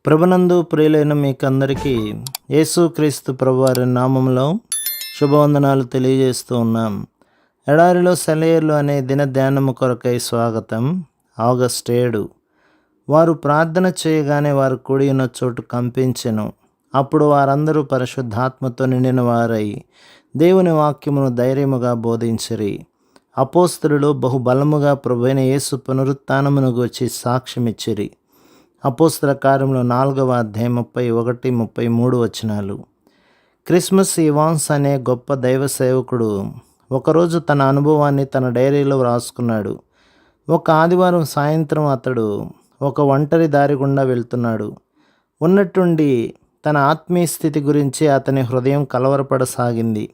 ప్రభునందు ప్రియులైన మీకందరికీ యేసుక్రీస్తు ప్రభువారి నామంలో శుభవందనాలు తెలియజేస్తూ ఉన్నాం. ఎడారిలో సెలయేర్లు అనే దిన ధ్యానము కొరకై స్వాగతం. ఆగస్టు 7. వారు ప్రార్థన చేయగానే వారు కూడి ఉన్న చోటు కంపించెను. అప్పుడు వారందరూ పరిశుద్ధాత్మతో నిండిన వారై దేవుని వాక్యమును ధైర్యముగా బోధించిరి. అపోస్తలులు బహుబలముగా ప్రభువైన యేసు పునరుత్థానమును గూర్చి సాక్ష్యమిచ్చిరి. అపోస్తల కార్యములు 4వ అధ్యాయం 31-33 వచనాలు. క్రిస్మస్ ఇవాన్స్ అనే గొప్ప దైవ సేవకుడు ఒకరోజు తన అనుభవాన్ని తన డైరీలో వ్రాసుకున్నాడు. ఒక ఆదివారం సాయంత్రం అతడు ఒక ఒంటరి దారి గుండా వెళ్తున్నాడు. ఉన్నట్టుండి తన ఆత్మీయ స్థితి గురించి అతని హృదయం కలవరపడసాగింది.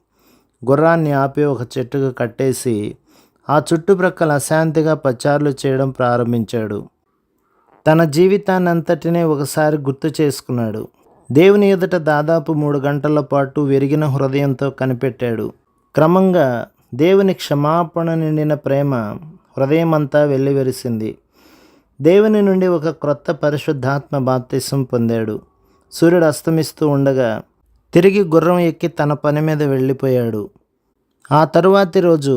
గుర్రాన్ని ఆపి ఒక చెట్టుకు కట్టేసి ఆ చుట్టుప్రక్కల అశాంతిగా పచారులు చేయడం ప్రారంభించాడు. తన జీవితాన్నంతటినీ ఒకసారి గుర్తు చేసుకున్నాడు. దేవుని ఎదుట దాదాపు 3 గంటల పాటు విరిగిన హృదయంతో కనిపెట్టాడు. క్రమంగా దేవుని క్షమాపణ నిండిన ప్రేమ హృదయమంతా వెల్లివిరిసింది. దేవుని నుండి ఒక క్రొత్త పరిశుద్ధాత్మ బాప్తిసం పొందాడు. సూర్యుడు అస్తమిస్తూ ఉండగా తిరిగి గుర్రం ఎక్కి తన పని మీద వెళ్ళిపోయాడు. ఆ తరువాతి రోజు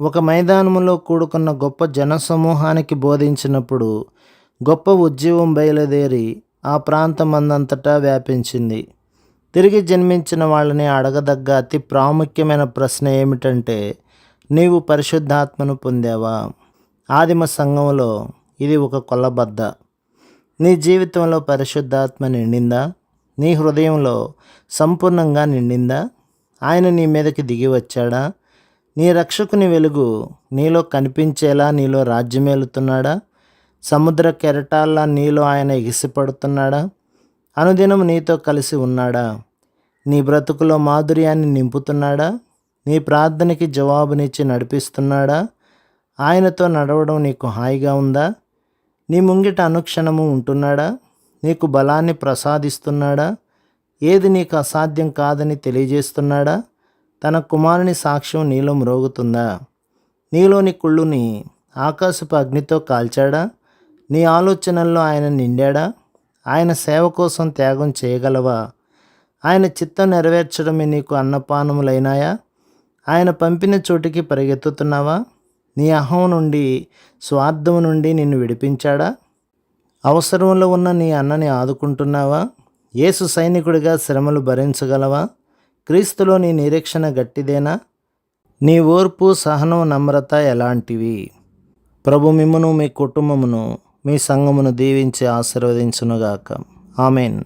ఒక మైదానములో కూడుకున్న గొప్ప జనసమూహానికి బోధించినప్పుడు గొప్ప ఉద్యమం బయలుదేరి ఆ ప్రాంతమందంతటా వ్యాపించింది. తిరిగి జన్మించిన వాళ్ళని అడగదగ్గ అతి ప్రాముఖ్యమైన ప్రశ్న ఏమిటంటే, నీవు పరిశుద్ధాత్మను పొందావా? ఆదిమ సంఘంలో ఇది ఒక కొలబద్ద. నీ జీవితంలో పరిశుద్ధాత్మ నిండిందా? నీ హృదయంలో సంపూర్ణంగా నిండిందా? ఆయన నీ మీదకి దిగి వచ్చాడా? నీ రక్షకుని వెలుగు నీలో కనిపించేలా నీలో రాజ్యమేలుతున్నాడా? సముద్ర కెరటాల్లా నీలో ఆయన ఎగిసిపడుతున్నాడా? అనుదినం నీతో కలిసి ఉన్నాడా? నీ బ్రతుకులో మాధుర్యాన్ని నింపుతున్నాడా? నీ ప్రార్థనకి జవాబునిచ్చి నడిపిస్తున్నాడా? ఆయనతో నడవడం నీకు హాయిగా ఉందా? నీ ముంగిట అనుక్షణము ఉంటున్నాడా? నీకు బలాన్ని ప్రసాదిస్తున్నాడా? ఏది నీకు అసాధ్యం కాదని తెలియజేస్తున్నాడా? తన కుమారుని సాక్ష్యం నీలో మ్రోగుతుందా? నీలోని కుళ్ళుని ఆకాశపు అగ్నితో కాల్చాడా? నీ ఆలోచనల్లో ఆయన నిండాడా? ఆయన సేవ కోసం త్యాగం చేయగలవా? ఆయన చిత్తం నెరవేర్చడమే నీకు అన్నపానములైనాయా? ఆయన పంపిన చోటికి పరిగెత్తుతున్నావా? నీ అహం నుండి, స్వార్థం నుండి నిన్ను విడిపించాడా? అవసరంలో ఉన్న నీ అన్నని ఆదుకుంటున్నావా? యేసు సైనికుడిగా శ్రమలు భరించగలవా? క్రీస్తులో నీ నిరీక్షణ గట్టిదేనా? నీ ఓర్పు, సహనం, నమ్రత ఎలాంటివి? ప్రభు మిమ్మును, మీ కుటుంబమును, మీ సంఘమును దీవించి ఆశీర్వదించునుగాక. ఆమెన్.